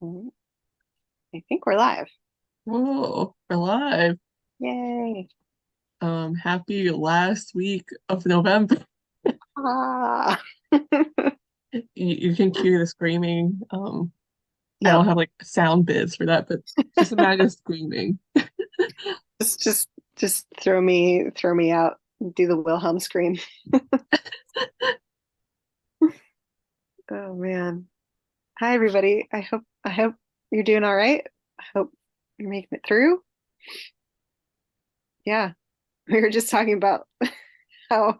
Mm, I think we're live. Whoa, we're live. Yay. Happy last week of November. Ah. You can cue the screaming. I Oh, don't have like sound bits for that, but just imagine screaming. just throw me out. Do the Wilhelm scream. Oh man. Hi everybody. I hope you're doing all right. I hope you're making it through. Yeah. We were just talking about how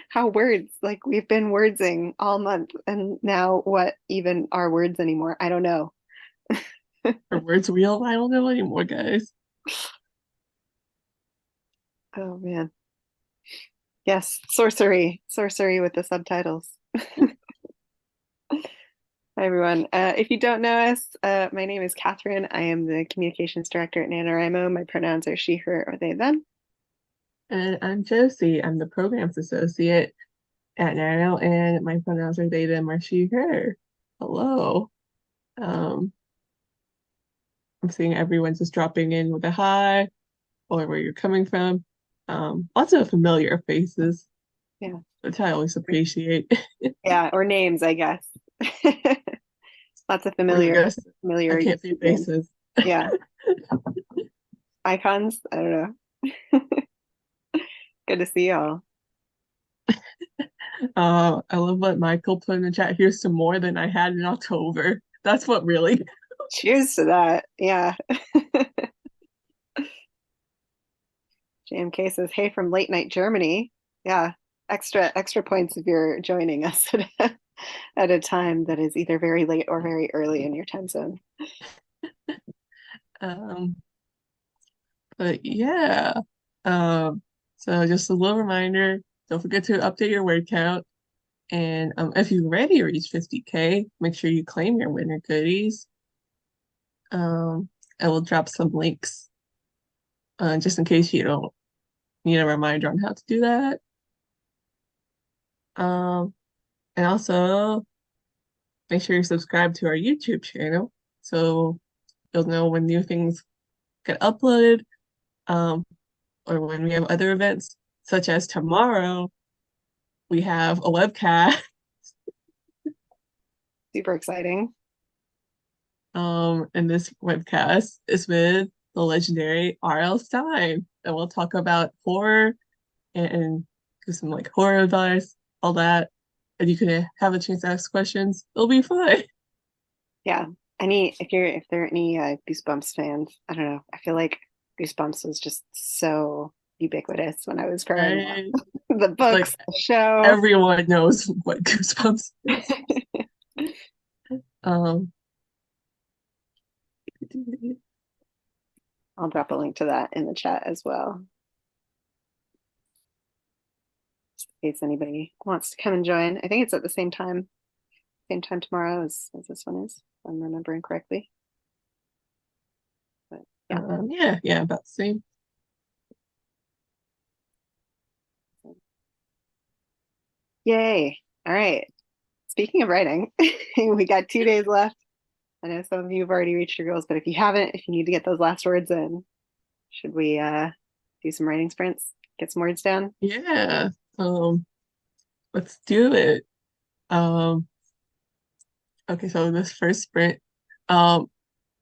how words, like we've been wordsing all month, and now what even are words anymore? I don't know. Are words real? I don't know anymore, guys. Oh man. Yes, sorcery. Sorcery with the subtitles. Hi, everyone. If you don't know us, my name is Catherine. I am the communications director at NaNoWriMo. My pronouns are she, her, or they, them. And I'm Josie. I'm the programs associate at Nano, and my pronouns are they, them, or she, her. Hello. Um, I'm seeing everyone just dropping in with a hi or where you're coming from. Lots of familiar faces, Yeah. which I always appreciate. Yeah, or names, I guess. Lots of Or I guess I familiar can't see YouTube names. faces. Yeah. Icons. I don't know. Good to see y'all. I love what Michael put in the chat. Here's some more than I had in October. That's what really. Cheers to that. Yeah. JMK says, hey, from late night Germany. Yeah. Extra points if you're joining us at a time that is either very late or very early in your time zone. Um, but yeah. Um, so just a little reminder, don't forget to update your word count. And if you've already reached 50K, make sure you claim your winner goodies. I will drop some links just in case you don't need a reminder on how to do that. Um, and also make sure you subscribe to our YouTube channel so you'll know when new things get uploaded, um, or when we have other events, such as tomorrow, we have a webcast. Super exciting. And this webcast is with the legendary R.L. Stein, and we'll talk about horror and give some like horror advice, all that. And you can have a chance to ask questions. It'll be fun. Yeah. If there are any Goosebumps fans, I don't know. I feel like Goosebumps was just so ubiquitous when I was growing up. Right? The Like books, the show. everyone knows what Goosebumps is. Um, I'll drop a link to that in the chat as well, just in case anybody wants to come and join. I think it's at the same time tomorrow as this one is, if I'm remembering correctly. But yeah. yeah, about the same. Yay. All right. Speaking of writing, we got 2 days left. I know some of you have already reached your goals, but if you haven't, if you need to get those last words in, should we do some writing sprints? Get some words down? Yeah. Um, let's do it. Um, okay, so this first sprint, um,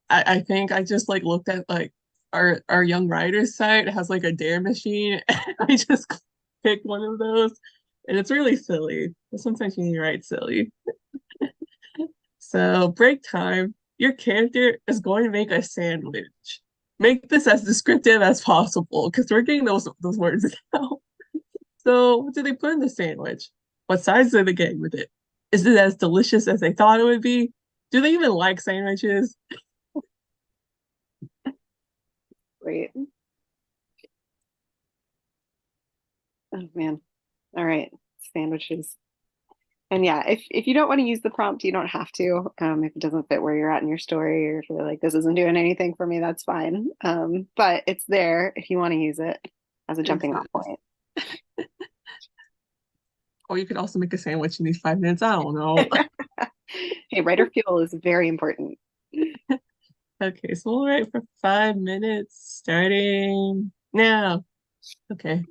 I think I just like looked at like our young writers site. It has like a dare machine. And I just picked one of those, and it's really silly. But sometimes you need to write silly. So break time. Your character is going to make a sandwich. Make this as descriptive as possible because we're getting those words now. So what do they put in the sandwich? What size are they getting with it? Is it as delicious as they thought it would be? Do they even like sandwiches? Great. Oh man. All right. Sandwiches. And yeah, if you don't want to use the prompt, you don't have to. If it doesn't fit where you're at in your story, or if you're like, this isn't doing anything for me, that's fine. But it's there if you want to use it as a jumping off Exists. point. Or you could also make a sandwich in these 5 minutes. I don't know. Hey, writer fuel is very important. Okay, so we'll write for 5 minutes starting now. Okay.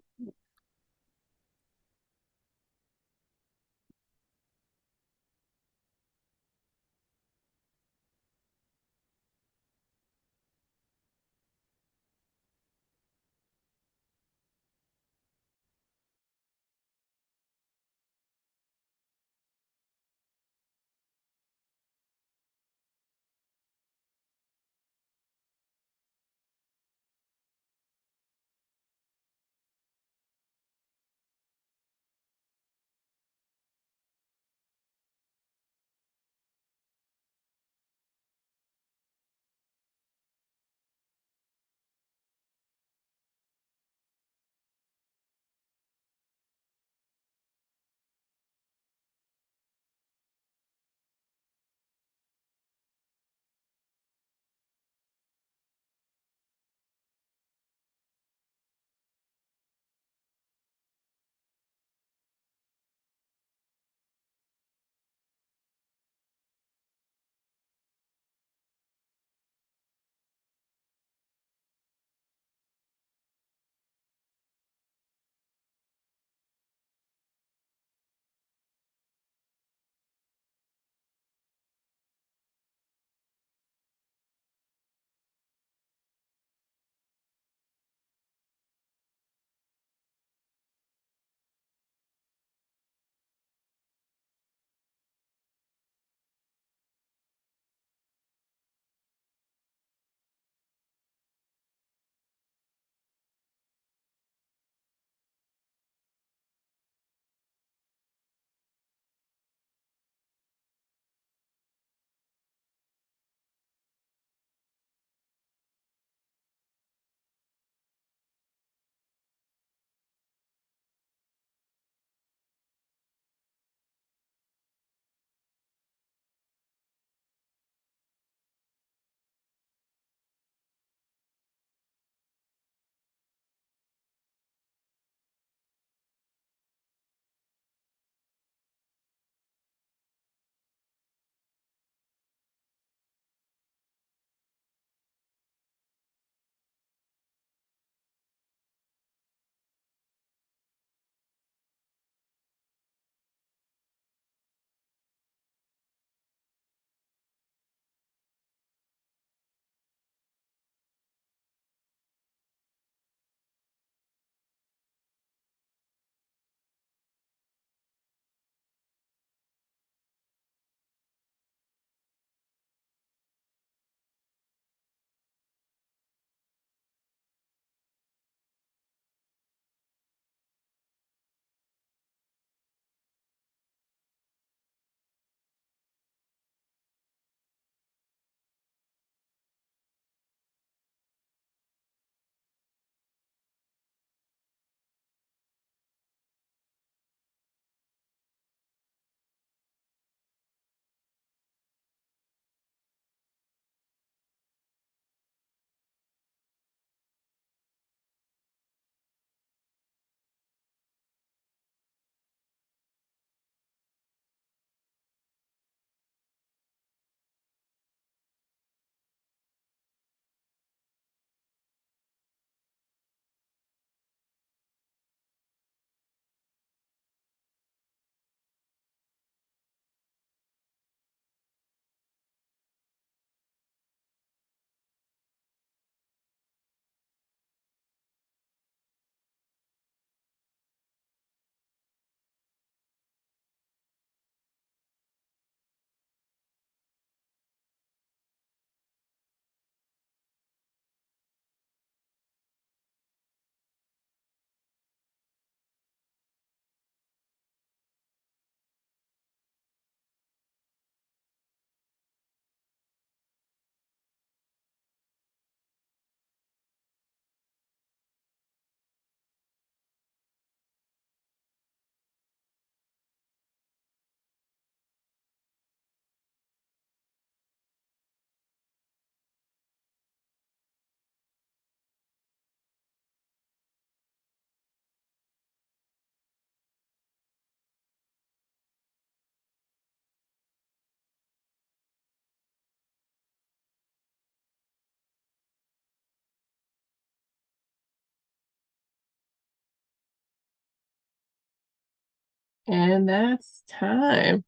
And that's time.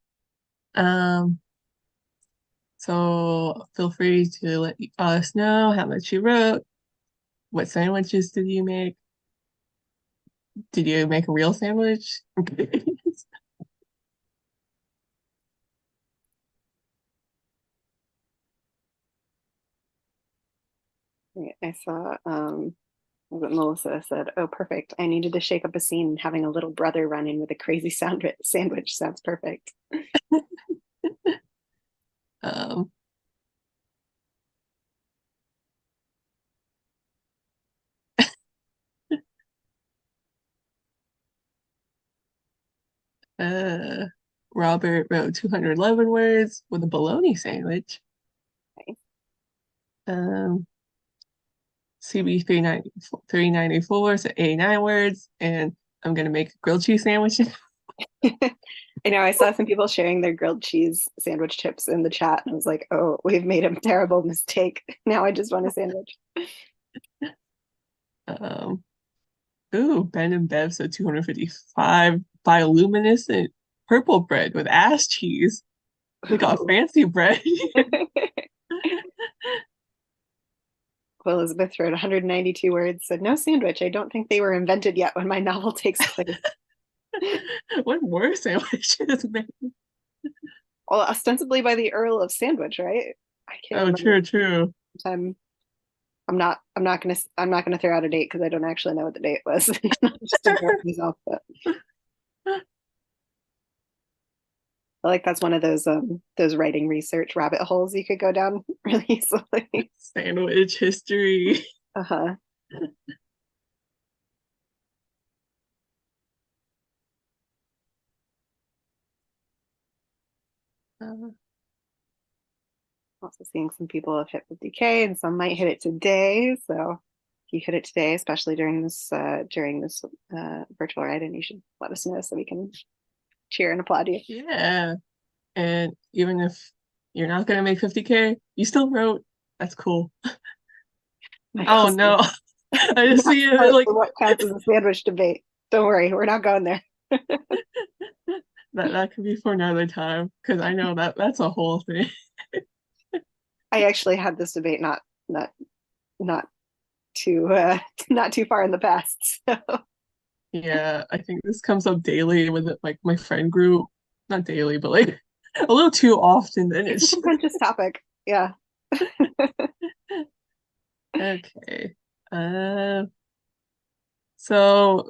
Um, so feel free to let us know how much you wrote. What sandwiches did you make? Did you make a real sandwich? I saw what Melissa said, oh, perfect. I needed to shake up a scene. Having a little brother run in with a crazy sandwich sounds perfect. Um, uh, Robert wrote 211 words with a bologna sandwich. Okay. CB 394 so 89 words, and I'm gonna make a grilled cheese sandwich. I know I saw some people sharing their grilled cheese sandwich tips in the chat, and I was like, oh, we've made a terrible mistake. Now I just want a sandwich. Um, ooh, Ben and Bev said 255 bioluminescent purple bread with ass cheese. They got fancy bread. Well, Elizabeth wrote 192 words, said no sandwich. I don't think they were invented yet when my novel takes place. What more sandwiches made? Well, ostensibly by the Earl of Sandwich, right? I can't Oh, remember. true, true. I'm not gonna throw out a date because I don't actually know what the date was. Just embarrass myself, but I like that's one of those writing research rabbit holes you could go down really easily. Sandwich history. Uh-huh. Uh, Also seeing some people have hit 50K and some might hit it today. So if you hit it today, especially during this virtual write-in, you should let us know so we can cheer and applaud you. yeah. And even if you're not gonna make 50K, you still wrote. That's cool. I Oh also no. I just not see it part like of what counts as a sandwich debate. Don't worry, we're not going there. that could be for another time because I know that's a whole thing. I actually had this debate not not too not too far in the past. So Yeah, I think this comes up daily with like my friend group. Not daily, but like a little too often. Then it's a it's contentious topic. Yeah. okay. Uh, so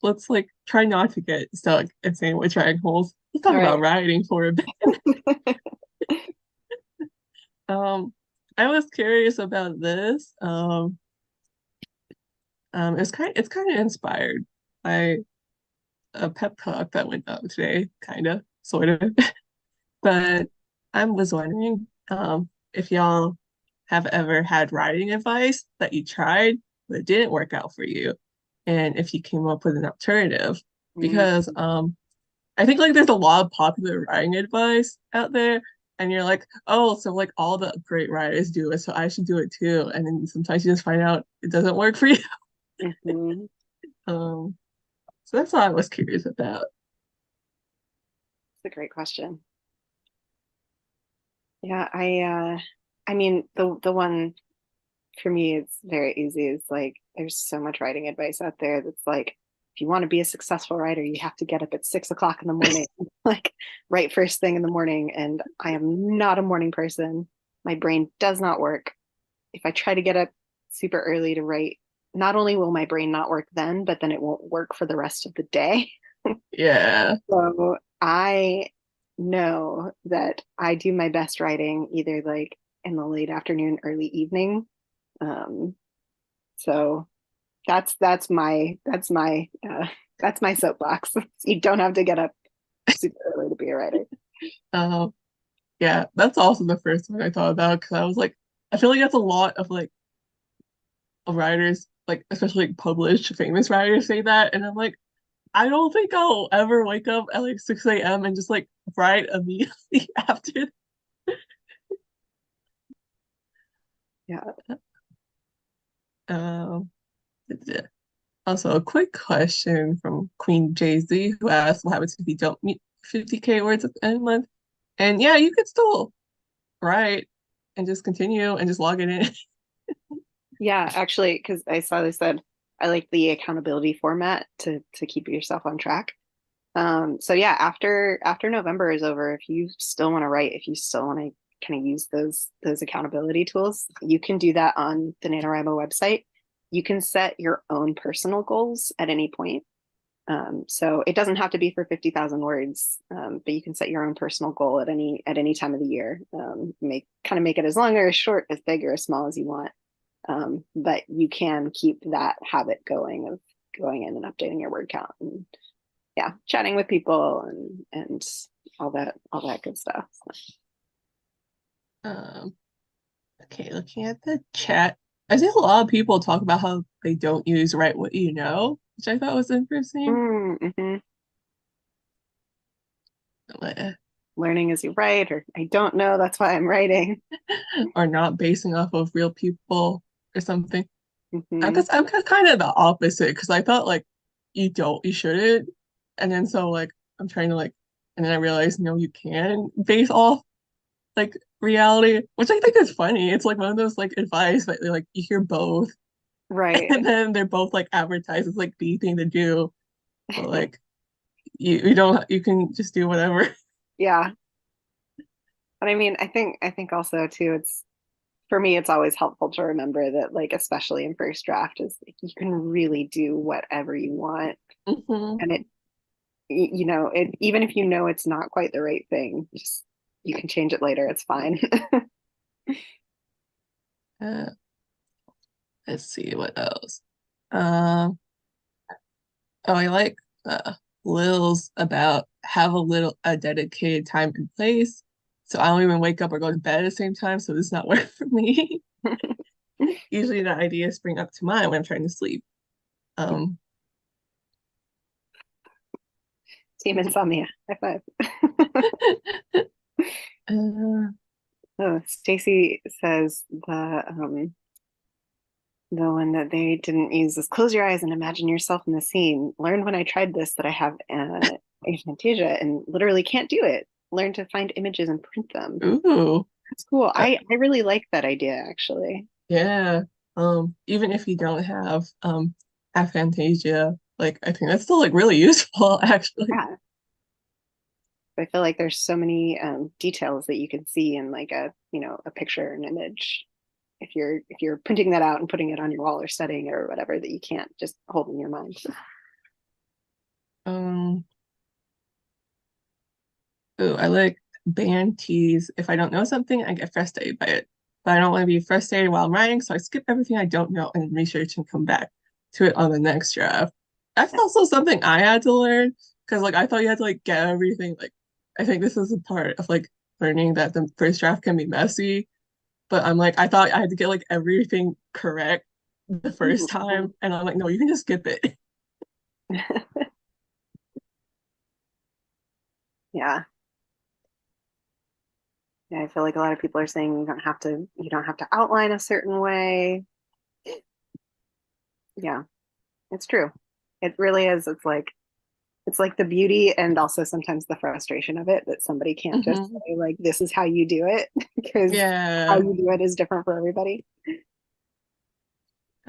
let's like try not to get stuck in sandwich rabbit holes. Let's talk All right. about writing for a bit. Um, I was curious about this. It's kind of inspired by a pep talk that went up today, kind of, sort of. But I was wondering, if y'all have ever had writing advice that you tried but it didn't work out for you, and if you came up with an alternative, Mm, because I think like there's a lot of popular writing advice out there, and you're like, oh, so like all the great writers do it, so I should do it too, and then sometimes you just find out it doesn't work for you. mhm. Um, so that's all I was curious about. It's a great question. Yeah, I mean the one for me it's very easy. It's like there's so much writing advice out there that's like if you want to be a successful writer, you have to get up at 6 o'clock in the morning, like right first thing in the morning. And I am not a morning person. My brain does not work. If I try to get up super early to write, not only will my brain not work then, but then it won't work for the rest of the day. Yeah. So I know that I do my best writing either like in the late afternoon, early evening. Um, so that's my soapbox. You don't have to get up super early to be a writer. Um, yeah, that's also the first one I thought about because I was like, I feel like that's a lot of like of writers, like especially like published famous writers say that, and I'm like, I don't think I'll ever wake up at like 6 a.m. and just like write immediately after. Yeah. Um, Also, a quick question from Queen Jay-Z who asked, what happens if you don't meet 50K words at the end of the month? And yeah, you could still write and just continue and just log it in. Yeah, actually, because I saw they said I like the accountability format to keep yourself on track. So yeah, after November is over, if you still want to write, if you still want to kind of use those accountability tools, you can do that on the NaNoWriMo website. You can set your own personal goals at any point. So it doesn't have to be for 50,000 words, but you can set your own personal goal at any time of the year. Make it as long or as short, as big or as small as you want. But you can keep that habit going of going in and updating your word count and yeah, chatting with people and all that good stuff. Um, okay, looking at the chat. I see a lot of people talk about how they don't use write what you know, which I thought was interesting. Mm-hmm. Uh, Learning as you write, or I don't know, that's why I'm writing. Or not basing off of real people or something. I Mm-hmm. guess I'm kind of the opposite because I thought like you shouldn't. And then so like I'm trying to like and then I realized no, you can base off like reality, which I think is funny. It's like one of those like advice that like you hear both Right. and then they're both like advertised as like the thing to do. But like you don't you can just do whatever. Yeah. But I mean, I think also too, it's for me, it's always helpful to remember that, like, especially in first draft, is like, you can really do whatever you want. Hmm. And you know, it even if you know it's not quite the right thing, just you can change it later. It's fine. Uh, let's see what else. Um oh I like Lil's about have a dedicated time and place. So I don't even wake up or go to bed at the same time, so this is not work for me. Usually the ideas spring up to mind when I'm trying to sleep. Um, Team insomnia. High five. uh, Oh, Stacy says the one that they didn't use is close your eyes and imagine yourself in the scene. Learned when I tried this that I have aphantasia and literally can't do it. Learn to find images and print them. ooh, That's cool. uh, I really like that idea actually. yeah. Even if you don't have aphantasia, like I think that's still like really useful actually. Yeah. I feel like there's so many details that you can see in like a you know a picture, an image. If you're printing that out and putting it on your wall or studying it or whatever that you can't just hold in your mind. Um, ooh, I like band teas. If I don't know something, I get frustrated by it. But I don't want to be frustrated while I'm writing, so I skip everything I don't know and research and come back to it on the next draft. That's also something I had to learn because like I thought you had to like get everything. Like I think this is a part of like learning that the first draft can be messy. But I'm like, I thought I had to get like everything correct the first time. And I'm like, no, you can just skip it. Yeah. Yeah, I feel like a lot of people are saying you don't have to outline a certain way. Yeah, it's true. It really is. It's like the beauty and also sometimes the frustration of it that somebody can't just Hmm. say like this is how you do it because how Yeah. you do it is different for everybody.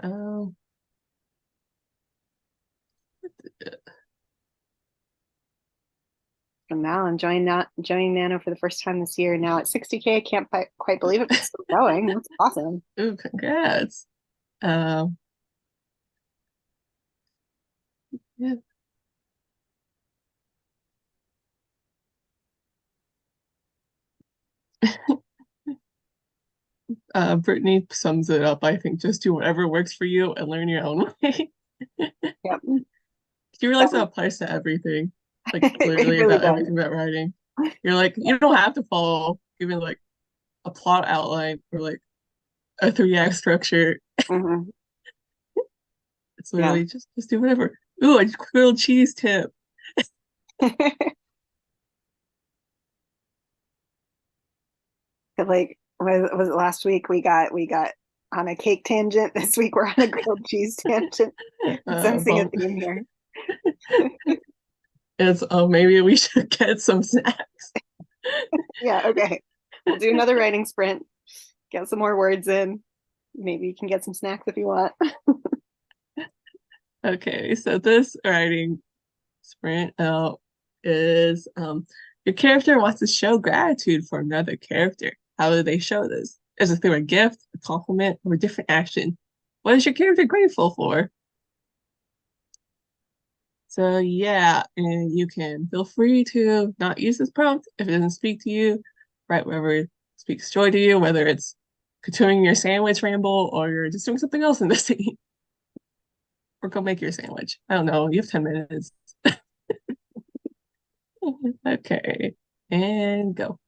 Um, So now I'm joining Nano for the first time this year. Now at 60K, I can't quite believe it, but still going. That's awesome. ooh, congrats. Um, yeah. Brittany sums it up. I think just do whatever works for you and learn your own way. Yep. You realize that applies to everything, like It literally really about does. everything about writing. You're like, you don't have to follow even like a plot outline or like a three act structure. Hmm. It's Yeah. literally just do whatever. Ooh, a grilled cheese tip. Like was it last week we got on a cake tangent. This week we're on a grilled cheese tangent. I'm sensing a Well, theme here. it's maybe we should get some snacks. Yeah, okay. We'll do another writing sprint. Get some more words in. Maybe you can get some snacks if you want. Okay, so this writing sprint is your character wants to show gratitude for another character. How do they show this? Is it through a gift, a compliment, or a different action? What is your character grateful for? So yeah, and you can feel free to not use this prompt if it doesn't speak to you, right? Whether it speaks joy to you, whether it's continuing your sandwich ramble or you're just doing something else in the scene, or go make your sandwich. I don't know. You have 10 minutes. Okay, and go.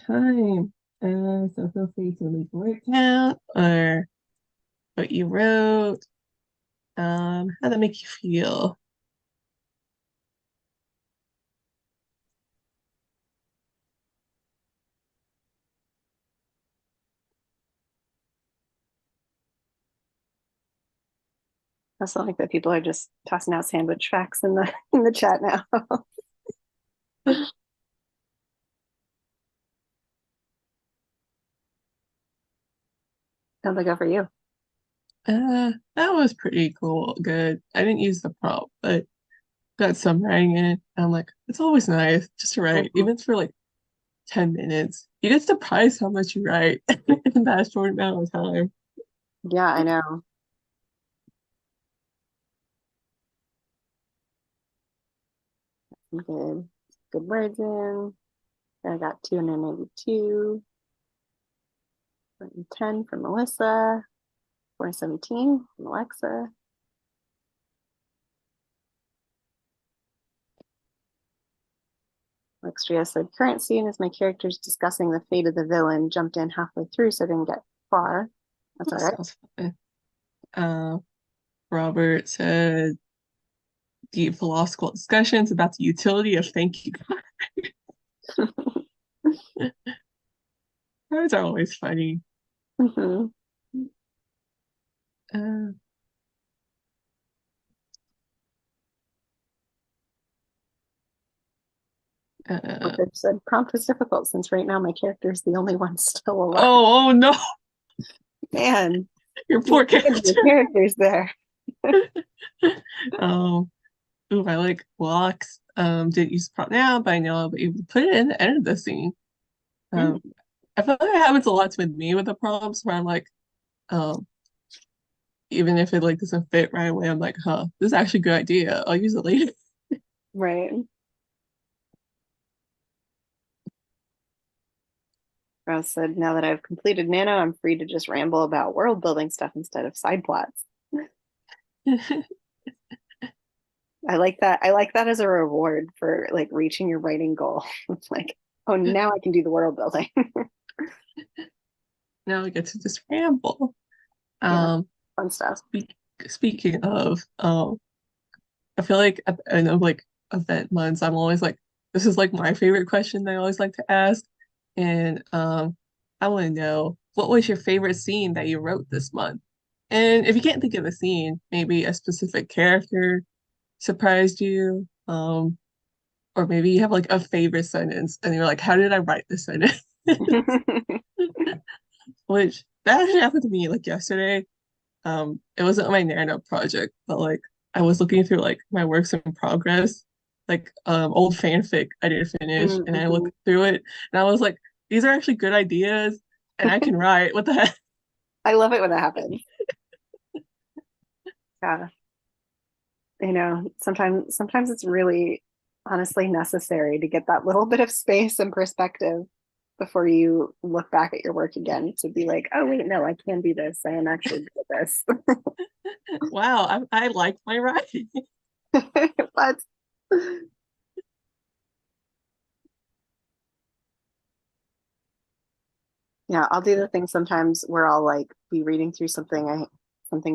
time. So feel free to leave a word count or what you wrote. How that make you feel? I also like that people are just tossing out sandwich facts in the in the chat now. How'd that go for you? That was pretty cool. Good. I didn't use the prompt, but got some writing in it. I'm like, it's always nice just to write, Mhm. even if it's for like 10 minutes. You get surprised how much you write in that short amount of time. Yeah, I know. Good. Good words in. I got 292. 10 from Melissa. 417 from Alexa. Alexandria said, current scene is my characters discussing the fate of the villain. Jumped in halfway through, so I didn't get far. That's all That right. sounds fun. Uh, Robert said deep philosophical discussions about the utility of thank you cards are always funny. Mhm. Uh, uh, Albert said, prompt was difficult since right now my character is the only one still alive. oh no, Man, your you're poor thinking of your character. characters there. um, ooh, I like blocks. Didn't use the prompt now, but I know I'll be able to put it in the end of the scene. Mm, Um, I feel like it happens a lot with me with the prompts where I'm like, um, even if it like doesn't fit right away, I'm like, huh, this is actually a good idea. I'll use it later. right. Rouse said, now that I've completed Nano, I'm free to just ramble about world building stuff instead of side plots. I like that. I like that as a reward for like reaching your writing goal. It's like, oh, now I can do the world building. Now I get to just ramble. Yeah, Um, fun stuff. speaking of, I feel like at the end of like event months, I'm always like, this is like my favorite question that I always like to ask. And I want to know what was your favorite scene that you wrote this month? And if you can't think of a scene, maybe a specific character surprised you. Or maybe you have like a favorite sentence and you're like, how did I write this sentence? Which that actually happened to me like yesterday. It wasn't my Nano project, but like I was looking through like my works in progress, like old fanfic I didn't finish, and I Mhm. looked through it and I was like, these are actually good ideas and I can write. What the heck? I love it when that happens. Yeah. Sometimes it's really honestly necessary to get that little bit of space and perspective before you look back at your work again to be like, oh wait, no, I can do this. I am actually good at this. Wow, I like my writing. But yeah, I'll do the thing sometimes where I'll like be reading through something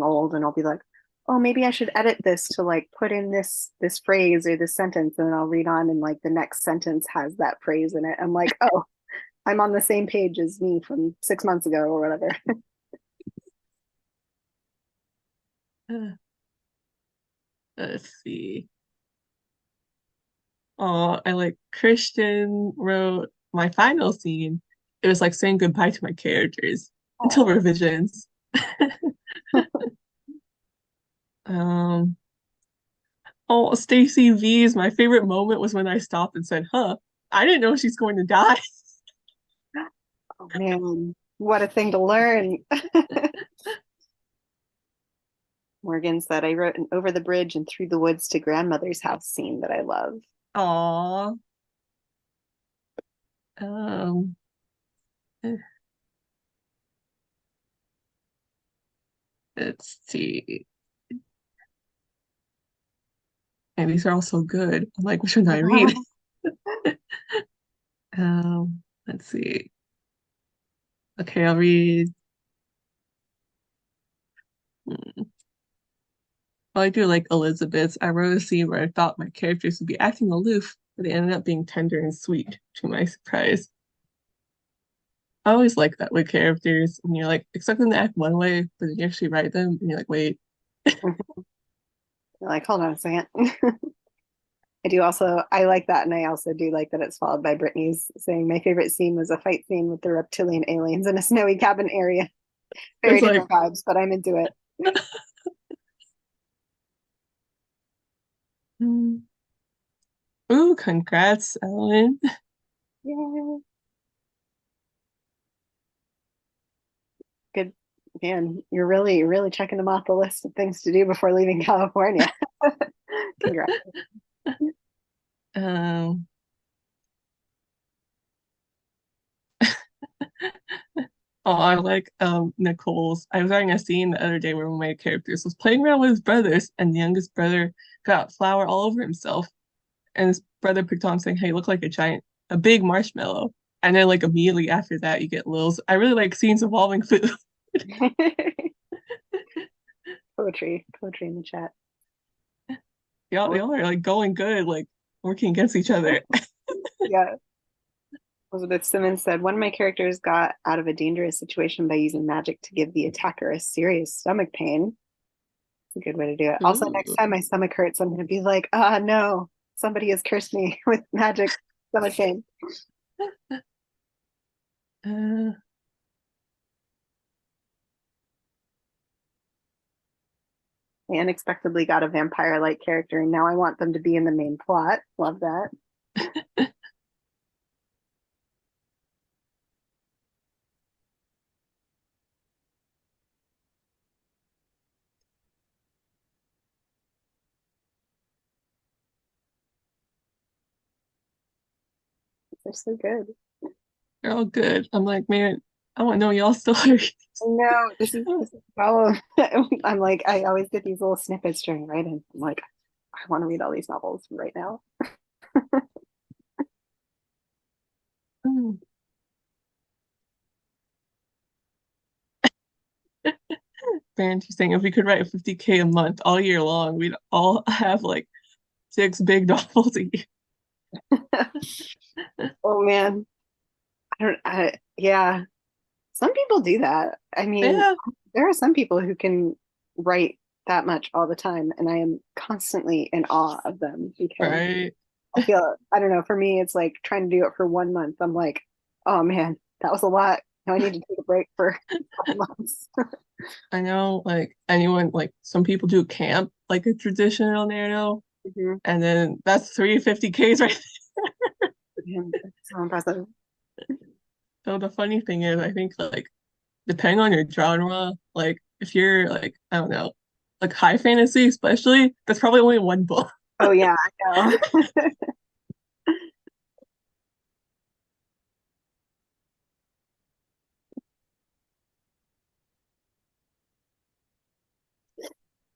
old and I'll be like, oh, maybe I should edit this to like put in this phrase or this sentence, and then I'll read on and like the next sentence has that phrase in it. I'm like, oh, I'm on the same page as me from 6 months ago or whatever. Let's see. Oh, I like Christian wrote my final scene. It was like saying goodbye to my characters until Oh, revisions. Um, oh, Stacy V's my favorite moment was when I stopped and said, "Huh, I didn't know she's going to die." oh man, what a thing to learn. Morgan said, I wrote an over the bridge and through the woods to grandmother's house scene that I love. Aw. Um, let's see. And these are all so good. I'm like, which one do I read? Let's see. Okay, I'll read. Hmm. Well, I do like Elizabeth's. I wrote a scene where I thought my characters would be acting aloof, but they ended up being tender and sweet, to my surprise. I always like that with characters when you're like expect them to act one way, but then you actually write them and you're like, wait, You're like, hold on a second. I do also, I like that. And I also do like that it's followed by Brittany's saying, my favorite scene was a fight scene with the reptilian aliens in a snowy cabin area. Very it's like, different vibes, but I'm into it. mm, ooh, congrats, Ellen. Yeah. Good. Man, you're really checking them off the list of things to do before leaving California. Congrats. Um, oh, I like Nicole's. I was writing a scene the other day where one of my characters was playing around with his brothers, and the youngest brother got flour all over himself. And his brother picked on him saying, "Hey, you look like a big marshmallow." And then like immediately after that, you get Lil's. I really like scenes involving food. Poetry in the chat. Y'all are like going good, like working against each other. Yeah. Elizabeth Simmons said, one of my characters got out of a dangerous situation by using magic to give the attacker a serious stomach pain. It's a good way to do it. Also, next Ooh. time my stomach hurts, I'm going to be like, no, somebody has cursed me with magic stomach pain. Uh, I unexpectedly got a vampire like character, and now I want them to be in the main plot. Love that. They're so good. they're all good. I'm like, man, I want to know y'all stories. No, this is follow. I'm like, I always get these little snippets during writing. I'm like, I want to read all these novels right now. Hmm. Very interesting. If we could write 50K a month all year long, we'd all have like 6 big novels a year. Oh man, yeah, some people do that. I mean, Yeah, there are some people who can write that much all the time, and I am constantly in awe of them because right. I feel, I don't know, for me, it's like trying to do it for 1 month. I'm like, oh man, that was a lot. Now I need to take a break for a couple months. I know, like anyone, like some people do camp like a traditional Nano, Mhm. and then that's 350Ks right. Man, that's so impressive. So the funny thing is, I think like depending on your genre, like if you're like, I don't know, like high fantasy especially, that's probably only one book. Oh yeah, I know.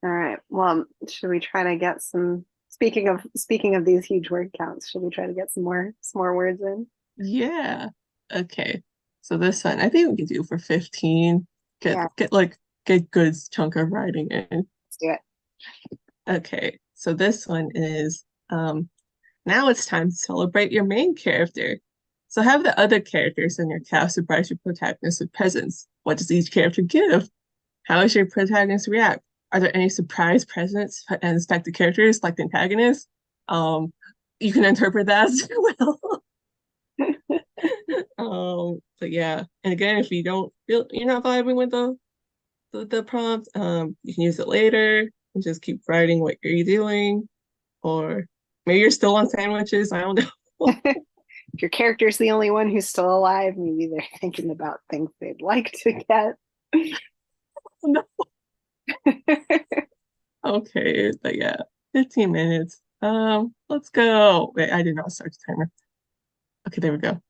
All right. Well, should we try to get some, speaking of these huge word counts, should we try to get some more words in? Yeah. Okay. So this one, I think we can do for 15. Get Yeah, get like get good chunk of writing in. let's do it. Okay. So this one is now it's time to celebrate your main character. So have the other characters in your cast surprise your protagonist with presents. What does each character give? How does your protagonist react? Are there any surprise presents and unexpected characters like the antagonist? Um, you can interpret that as well. But yeah, and again, if you don't feel you're not vibing with the prompt, you can use it later and just keep writing what you're doing, or maybe you're still on sandwiches. I don't know. If your character's the only one who's still alive, maybe they're thinking about things they'd like to get. No. Okay, but yeah, 15 minutes. Let's go. Wait, I did not start the timer. Okay, there we go.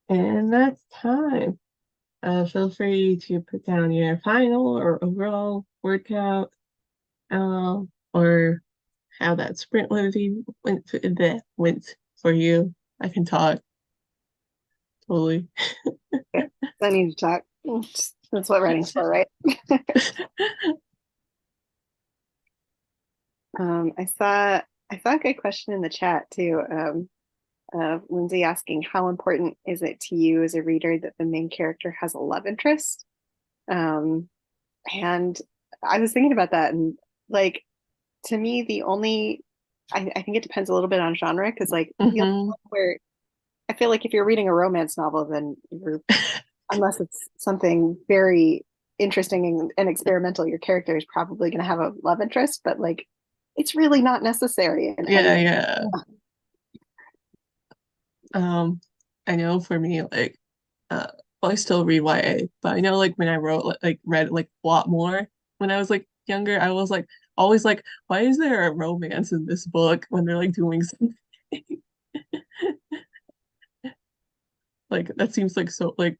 And that's time. Feel free to put down your final or overall word count, or how that sprint went for you. I can talk totally. Okay. I need to talk. That's what writing's for, right? I saw a good question in the chat too. Lindsay asking, how important is it to you as a reader that the main character has a love interest? Um, and I was thinking about that, and like to me, I think it depends a little bit on genre because like the only Hmm. one where I feel like if you're reading a romance novel, then you're unless it's something very interesting and experimental, your character is probably going to have a love interest, but like it's really not necessary in Yeah, any. yeah. Um, I know for me, like, well, I still read YA, but I know like when I wrote read like a lot more when I was like younger, I was like always like, why is there a romance in this book when they're like doing something? Like that seems like so like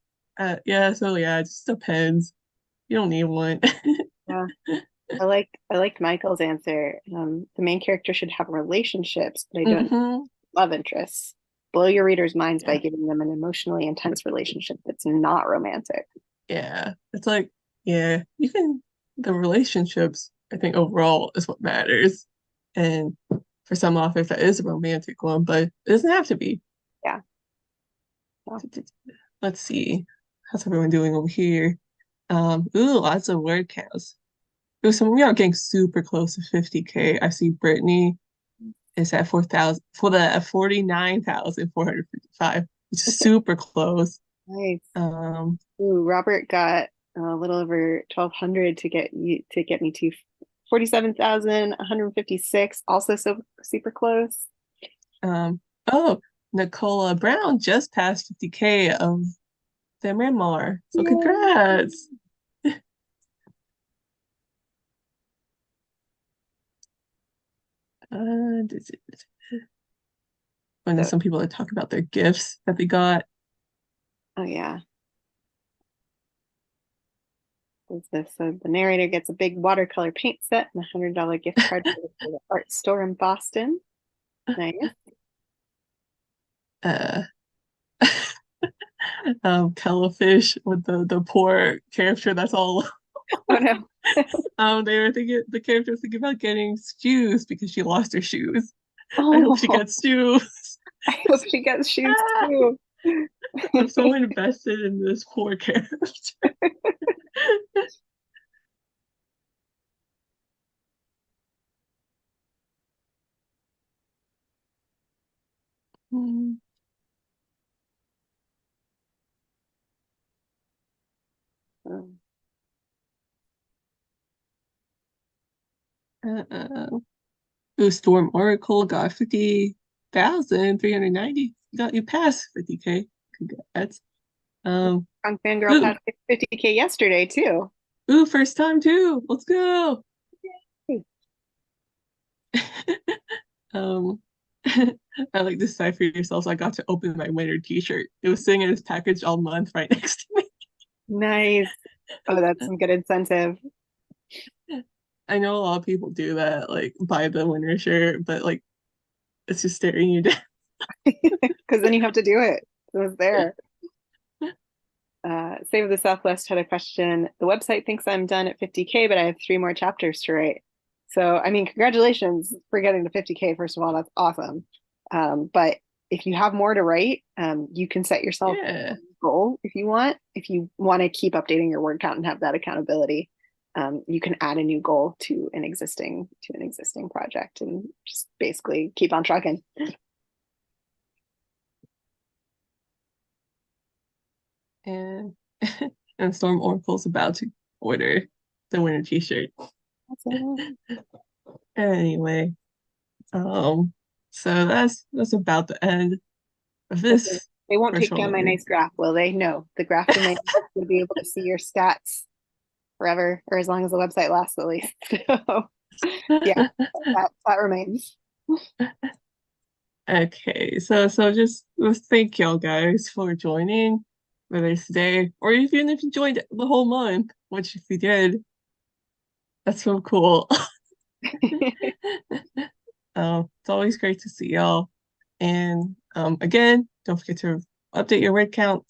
yeah, so yeah, it just depends. You don't need one. Yeah, I liked Michael's answer. The main character should have relationships, but I don't Hmm. love interests. Blow your readers' minds by Yeah. giving them an emotionally intense relationship that's not romantic. Yeah. It's like, yeah, you can the relationships, I think overall is what matters. And for some authors that is a romantic one, but it doesn't have to be. Yeah. Well, Let's see. How's everyone doing over here? Ooh, lots of word counts. Ooh, some of you are getting super close to 50K. I see Brittany is at 4,000 for the 49,455, which is super close. nice. Um, Ooh, Robert got a little over 1,200 to get me to 47,156. Also so super close. oh, Nicola Brown just passed 50K of their memoir. So Yay. congrats. And then So, some people that talk about their gifts that they got. oh yeah. What's this? So the narrator gets a big watercolor paint set and a $100 gift card for the art store in Boston. Nice. Uh, Cuttlefish with the poor character that's all Oh no. they were thinking the character was thinking about getting shoes because she lost her shoes. I hope she Oh, gets shoes. I hope she gets shoes Ah, too. I'm so invested in this poor character. Hmm. Um, Uh, Ooh, Storm Oracle got 50,390. You passed 50K. Congrats. Um, Strong Fangirl ooh, passed 50K yesterday too. ooh, first time too. Let's go. Um, I like decipher yourself, so I got to open my winter t-shirt. It was sitting in this package all month right next to Nice. Oh, that's some good incentive. me. I know a lot of people do that, like buy the winter shirt, but like it's just staring you down. Because then you have to do it. It was there. Save of the Southwest had a question. The website thinks I'm done at 50K, but I have 3 more chapters to write. So, I mean, congratulations for getting to 50K. First of all, that's awesome. But if you have more to write, you can set yourself a Yeah. goal if you want. If you want to keep updating your word count and have that accountability, you can add a new goal to an existing project and just basically keep on trucking. And and Storm Oracle's about to order the winter t-shirt. Awesome. Anyway, um, so that's about the end of Listen, this they won't take virtual down my learning. nice graph, will they? No, the graph remains. You'll be able to see your stats forever, or as long as the website lasts, at least. So, yeah, that remains. Okay, so just thank y'all guys for joining, whether it's today or even if you joined the whole month, which if you did, that's so cool. It's always great to see y'all. And again, don't forget to update your word count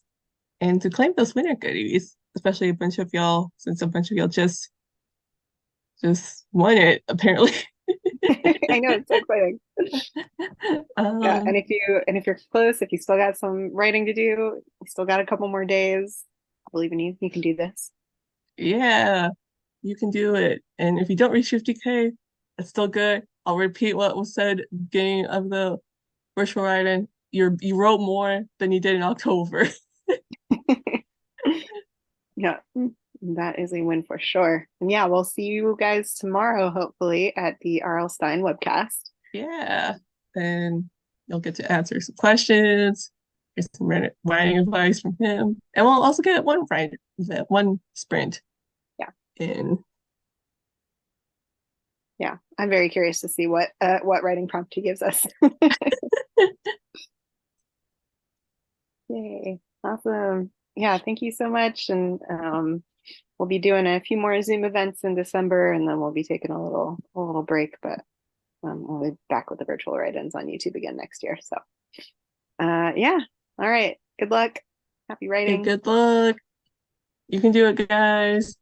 and to claim those winner goodies, especially a bunch of y'all, since a bunch of y'all just won it, apparently. I know it's so exciting. Yeah, Um, and if you're close, if you still got some writing to do, you still got a couple more days. I believe in you. You can do this. yeah, you can do it. And if you don't reach 50K, that's still good. I'll repeat what was said at the beginning of the virtual write-in. You wrote more than you did in October. Yeah, that is a win for sure. And yeah, we'll see you guys tomorrow, hopefully, at the R.L. Stein webcast. Yeah. And you'll get to answer some questions, get some writing advice from him. And we'll also get one sprint Yeah, in. yeah. I'm very curious to see what writing prompt he gives us. Yay. Awesome. Yeah, thank you so much. And we'll be doing a few more Zoom events in December, and then we'll be taking a little break, but we'll be back with the virtual write-ins on YouTube again next year. So yeah. All right. Good luck. Happy Hey, writing. good luck. You can do it, guys.